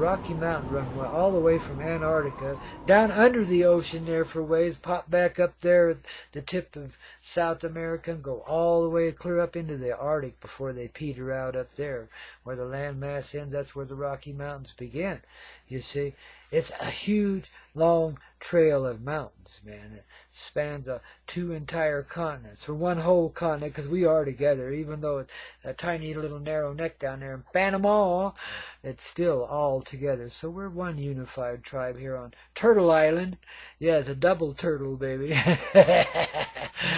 Rocky Mountains run all the way from Antarctica, down under the ocean there for ways, pop back up there at the tip of South America, and go all the way clear up into the Arctic before they peter out up there. Where the landmass ends, that's where the Rocky Mountains begin. You see, it's a huge, long trail of mountains, man. It spans 2 entire continents, or one whole continent, because we are together, even though it's a tiny little narrow neck down there in Panama, it's still all together. So we're one unified tribe here on Turtle Island. Yeah, it's a double turtle, baby.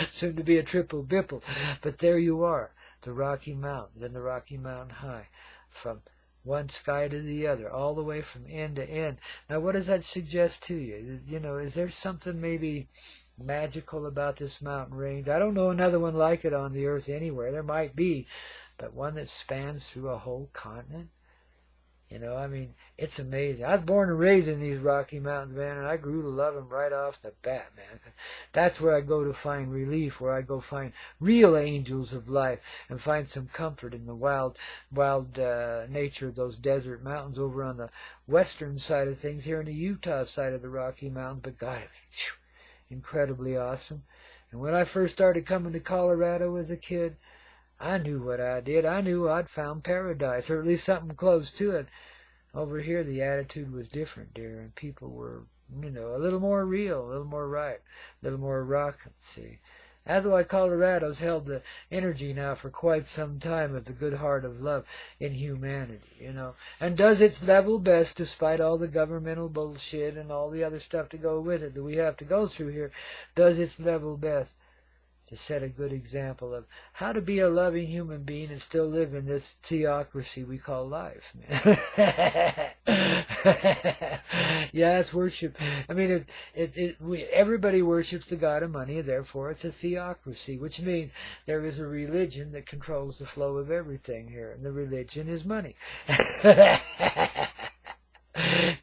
Soon to be a triple bipple. But there you are, the Rocky Mountains and the Rocky Mountain High, from one sky to the other, all the way from end to end. Now, what does that suggest to you? You know, is there something maybe magical about this mountain range? I don't know another one like it on the earth anywhere. There might be, but one that spans through a whole continent? You know, I mean, it's amazing. I was born and raised in these Rocky Mountains, man, and I grew to love them right off the bat, man. That's where I go to find relief, where I go find real angels of life and find some comfort in the wild nature of those desert mountains over on the western side of things, here in the Utah side of the Rocky Mountains. But God, it was incredibly awesome. And when I first started coming to Colorado as a kid, I knew what I did. I knew I'd found paradise, or at least something close to it. Over here, the attitude was different, dear, and people were, you know, a little more real, a little more right, a little more rockin', see. That's why Colorado's held the energy now for quite some time of the good heart of love in humanity, you know, and does its level best despite all the governmental bullshit and all the other stuff to go with it that we have to go through here, does its level best to set a good example of how to be a loving human being and still live in this theocracy we call life, man. Yeah, it's worship. I mean, everybody worships the god of money, therefore it's a theocracy, which means there is a religion that controls the flow of everything here, and the religion is money.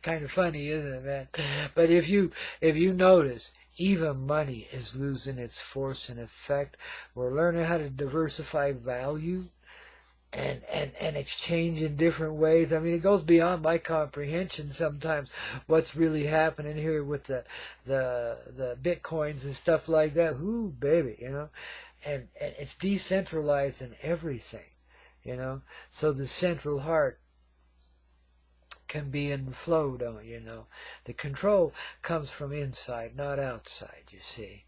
Kind of funny, isn't it, man? But if you notice, even money is losing its force and effect. We're learning how to diversify value and exchange in different ways. I mean, it goes beyond my comprehension sometimes what's really happening here with the bitcoins and stuff like that. Ooh, baby, you know. And it's decentralized in everything, you know. So the central heart can be in the flow, don't you know? The control comes from inside, not outside, you see.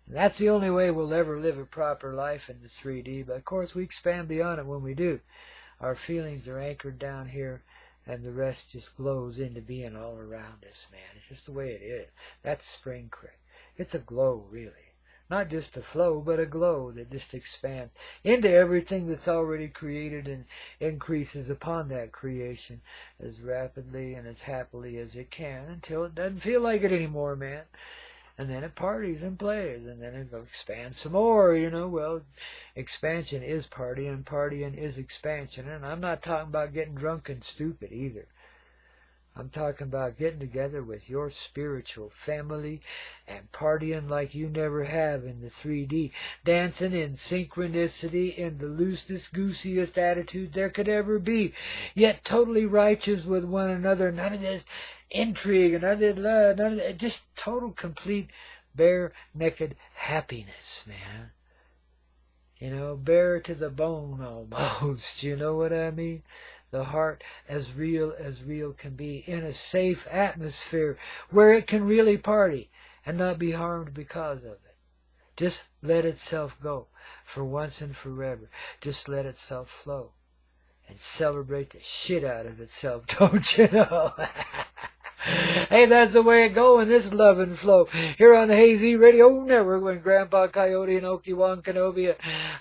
And that's the only way we'll ever live a proper life in the 3D, but of course we expand beyond it when we do. Our feelings are anchored down here, and the rest just glows into being all around us, man. It's just the way it is. That's Spring Creek. It's a glow, really. Not just a flow, but a glow that just expands into everything that's already created and increases upon that creation as rapidly and as happily as it can until it doesn't feel like it anymore, man. And then it parties and plays, and then it expands some more, you know. Well, expansion is partying, partying is expansion. And I'm not talking about getting drunk and stupid either. I'm talking about getting together with your spiritual family and partying like you never have in the 3D, dancing in synchronicity in the loosest, goosiest attitude there could ever be, yet totally righteous with one another. None of this intrigue and none of this love, none of that, just total, complete, bare, naked happiness, man. You know, bare to the bone almost, you know what I mean? The heart as real can be, in a safe atmosphere where it can really party and not be harmed because of it. Just let itself go for once and forever. Just let itself flow and celebrate the shit out of itself, don't you know? Hey, that's the way it go in this love and flow here on the Hazy Radio Network with Grandpaw Koyote and Okie-Wan Kenobi,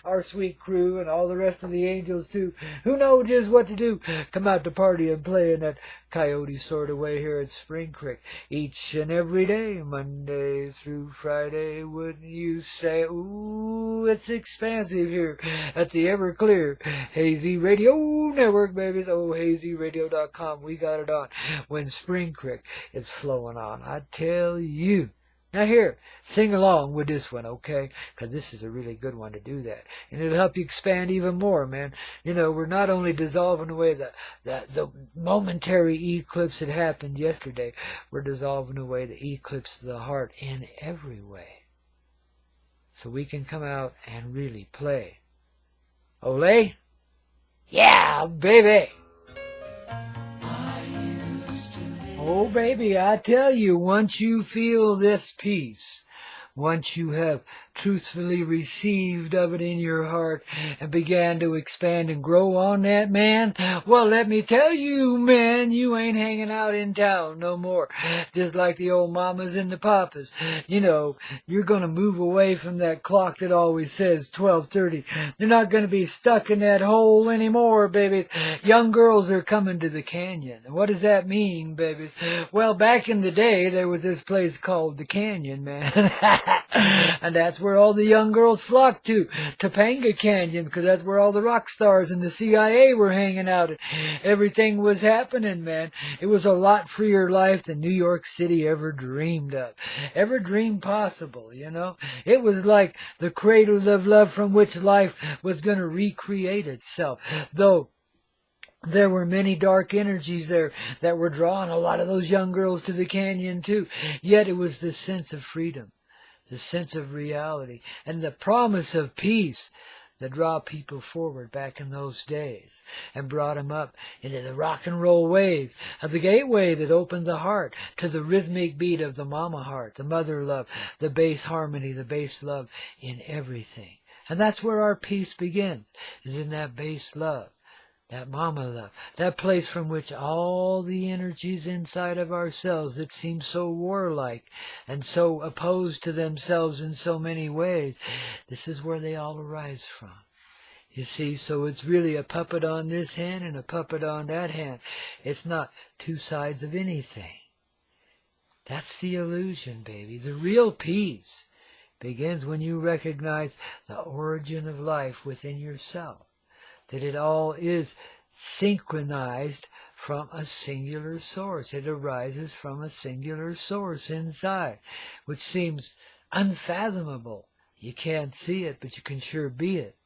our sweet crew, and all the rest of the angels too, who know just what to do. Come out to party and play in that coyote sort of way here at Spring Creek each and every day, Monday through Friday. Wouldn't you say, ooh, it's expansive here at the Everclear Hazy Radio Network, babies. Oh, hazyradio.com. We got it on when Spring Creek is flowing on. I tell you, Now here, sing along with this one, okay? Because this is a really good one to do that. And it'll help you expand even more, man. You know, we're not only dissolving away the momentary eclipse that happened yesterday, we're dissolving away the eclipse of the heart in every way. So we can come out and really play. Ole? Yeah, baby! Oh, baby, I tell you, once you feel this peace, once you have truthfully received of it in your heart and began to expand and grow on that, man, well, let me tell you, man, you ain't hanging out in town no more. Just like the old mamas and the papas. You know, you're going to move away from that clock that always says 12:30. You're not going to be stuck in that hole anymore, babies. Young girls are coming to the canyon. And what does that mean, babies? Well, back in the day, there was this place called the Canyon, man. And that's where all the young girls flocked to Topanga Canyon, because that's where all the rock stars and the CIA were hanging out. Everything was happening, man. It was a lot freer life than New York City ever dreamed of, ever dreamed possible, you know. It was like the cradle of love from which life was going to recreate itself, though there were many dark energies there that were drawing a lot of those young girls to the canyon too. Yet it was the sense of freedom, the sense of reality, and the promise of peace that draw people forward back in those days and brought them up into the rock and roll waves of the gateway that opened the heart to the rhythmic beat of the mama heart, the mother love, the bass harmony, the bass love in everything. And that's where our peace begins, is in that bass love. That mama love, that place from which all the energies inside of ourselves that seem so warlike and so opposed to themselves in so many ways, this is where they all arise from. You see, so it's really a puppet on this hand and a puppet on that hand. It's not two sides of anything. That's the illusion, baby. The real peace begins when you recognize the origin of life within yourself. That it all is synchronized from a singular source. It arises from a singular source inside, which seems unfathomable. You can't see it, but you can sure be it.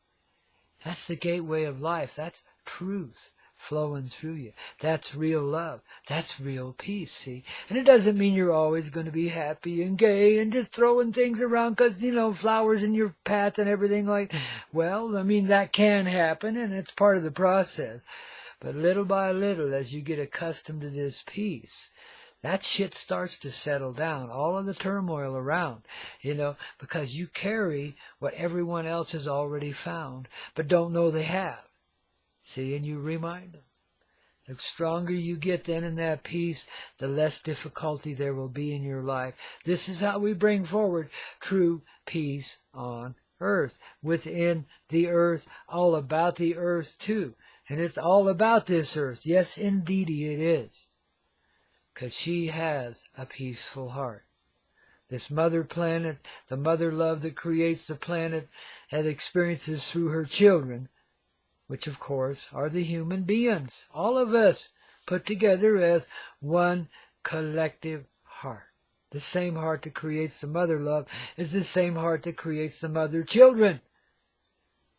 That's the gateway of life. That's truth flowing through you. That's real love. That's real peace, see? And it doesn't mean you're always going to be happy and gay and just throwing things around because, you know, flowers in your path and everything like. Well, I mean, that can happen, and it's part of the process. But little by little, as you get accustomed to this peace, that shit starts to settle down, all of the turmoil around, you know, because you carry what everyone else has already found, but don't know they have. See, and you remind them. The stronger you get then in that peace, the less difficulty there will be in your life. This is how we bring forward true peace on earth, within the earth, all about the earth too. And it's all about this earth. Yes, indeedy it is. Because she has a peaceful heart. This mother planet, the mother love that creates the planet, and experiences through her children, which, of course, are the human beings, all of us, put together as one collective heart. The same heart that creates the mother love is the same heart that creates the mother children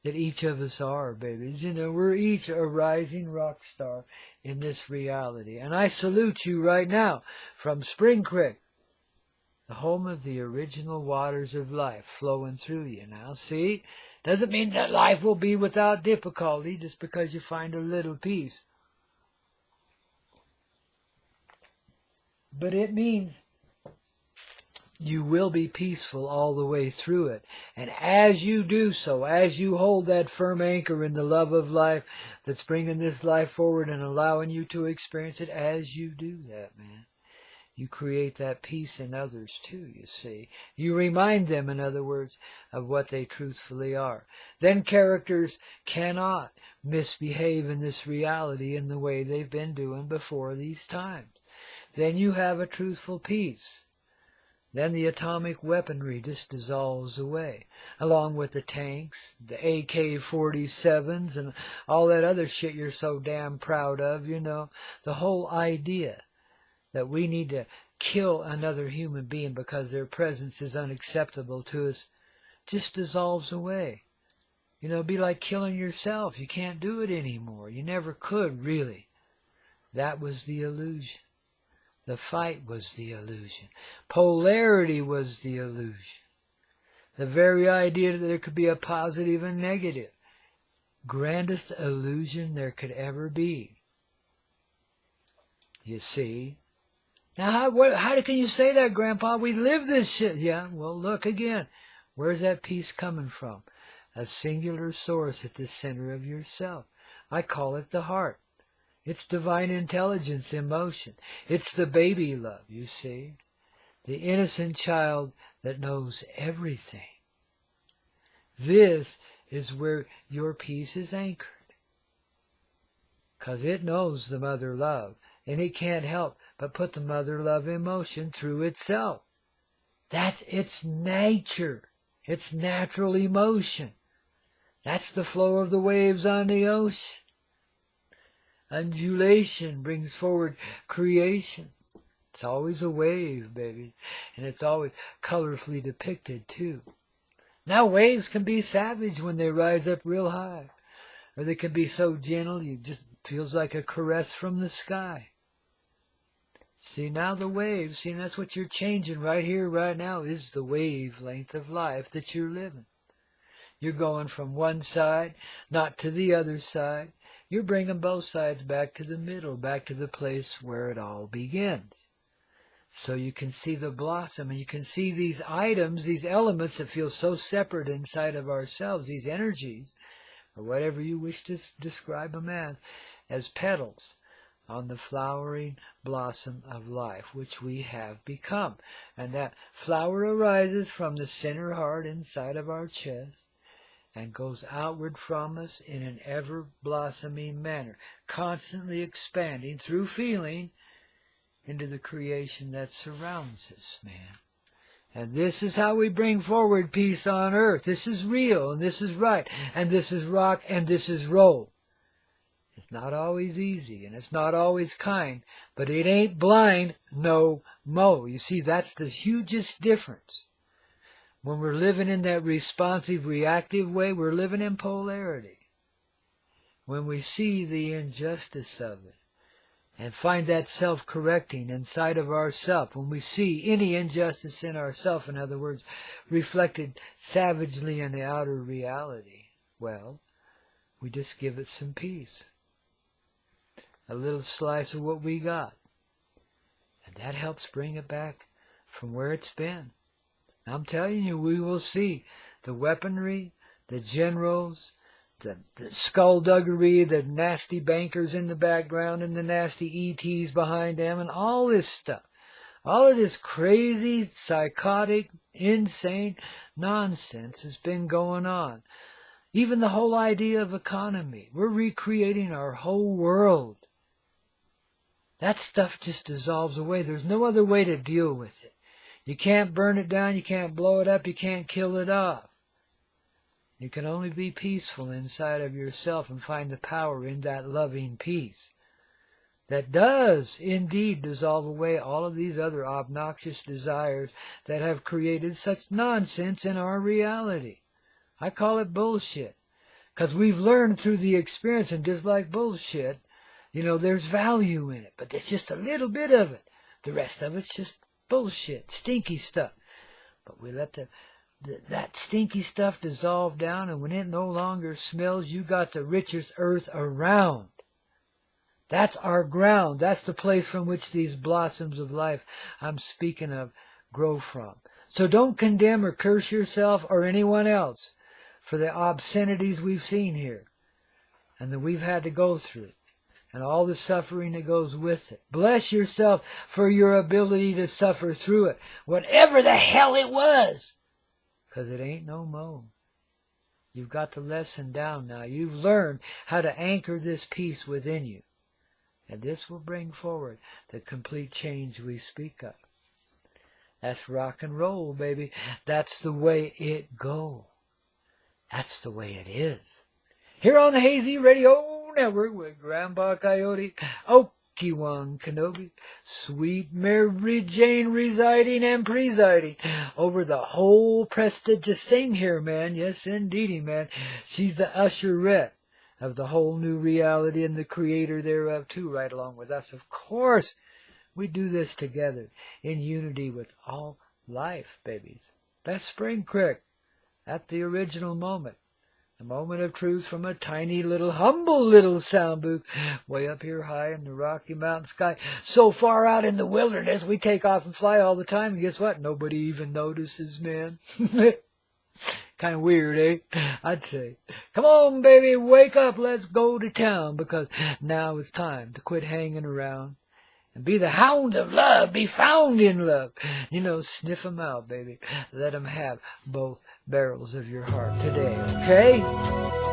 that each of us are, babies. You know, we're each a rising rock star in this reality. And I salute you right now from Spring Creek, the home of the original waters of life flowing through you. Now, see? Doesn't mean that life will be without difficulty just because you find a little peace. But it means you will be peaceful all the way through it. And as you do so, as you hold that firm anchor in the love of life that's bringing this life forward and allowing you to experience it, as you do that, man, you create that peace in others too, you see. You remind them, in other words, of what they truthfully are. Then characters cannot misbehave in this reality in the way they've been doing before these times. Then you have a truthful peace. Then the atomic weaponry just dissolves away, along with the tanks, the AK-47s, and all that other shit you're so damn proud of, you know. The whole idea that we need to kill another human being because their presence is unacceptable to us just dissolves away. You know, it'd be like killing yourself. You can't do it anymore. You never could, really. That was the illusion. The fight was the illusion. Polarity was the illusion. The very idea that there could be a positive and negative. Grandest illusion there could ever be. You see? Now, how can you say that, Grandpa? We live this shit. Yeah, well, look again. Where's that peace coming from? A singular source at the center of yourself. I call it the heart. It's divine intelligence in motion. It's the baby love, you see. The innocent child that knows everything. This is where your peace is anchored. 'Cause it knows the mother love, and it can't help but put the mother love in motion through itself. That's its nature. Its natural emotion. That's the flow of the waves on the ocean. Undulation brings forward creation. It's always a wave, baby. And it's always colorfully depicted, too. Now, waves can be savage when they rise up real high. Or they can be so gentle, it just feels like a caress from the sky. See, now the waves, see, that's what you're changing right here, right now, is the wavelength of life that you're living. You're going from one side, not to the other side. You're bringing both sides back to the middle, back to the place where it all begins. So you can see the blossom, and you can see these items, these elements that feel so separate inside of ourselves, these energies, or whatever you wish to describe them as petals on the flowering blossom of life, which we have become. And that flower arises from the center heart inside of our chest and goes outward from us in an ever-blossoming manner, constantly expanding through feeling into the creation that surrounds us, man. And this is how we bring forward peace on earth. This is real, and this is right, and this is rock, and this is roll. It's not always easy, and it's not always kind, but it ain't blind no mo. You see, that's the hugest difference. When we're living in that responsive, reactive way, we're living in polarity. When we see the injustice of it, and find that self-correcting inside of ourself, when we see any injustice in ourself, in other words, reflected savagely in the outer reality, well, we just give it some peace. A little slice of what we got. And that helps bring it back from where it's been. I'm telling you, we will see the weaponry, the generals, the skullduggery, the nasty bankers in the background, and the nasty ETs behind them, and all this stuff. All of this crazy, psychotic, insane nonsense has been going on. Even the whole idea of economy. We're recreating our whole world. That stuff just dissolves away. There's no other way to deal with it. You can't burn it down, you can't blow it up, you can't kill it off. You can only be peaceful inside of yourself and find the power in that loving peace that does indeed dissolve away all of these other obnoxious desires that have created such nonsense in our reality. I call it bullshit, because we've learned through the experience, and just like bullshit, there's value in it, but there's just a little bit of it. The rest of it's just bullshit, stinky stuff. But we let that stinky stuff dissolve down, and when it no longer smells, you got the richest earth around. That's our ground. That's the place from which these blossoms of life I'm speaking of grow from. So don't condemn or curse yourself or anyone else for the obscenities we've seen here and that we've had to go through, and all the suffering that goes with it. Bless yourself for your ability to suffer through it, whatever the hell it was, because it ain't no mo. You've got the lesson down now. You've learned how to anchor this peace within you, and this will bring forward the complete change we speak of. That's rock and roll, baby. That's the way it goes. That's the way it is. Here on the Hazy Radio Network with Grandpaw Koyote. Oh, Obi-Wan Kenobi, sweet Mary Jane residing and presiding over the whole prestigious thing here, man. Yes, indeedy, man. She's the usherette of the whole new reality and the creator thereof, too, right along with us. Of course, we do this together in unity with all life, babies. That's Spring Crick at the original moment. A moment of truth from a tiny little, humble little sound booth way up here high in the Rocky Mountain sky. So far out in the wilderness, we take off and fly all the time. And guess what? Nobody even notices, man. Kind of weird, eh? I'd say. Come on, baby, wake up. Let's go to town, because now it's time to quit hanging around and be the hound of love, be found in love. You know, sniff 'em out, baby. Let 'em have both barrels of your heart today, okay?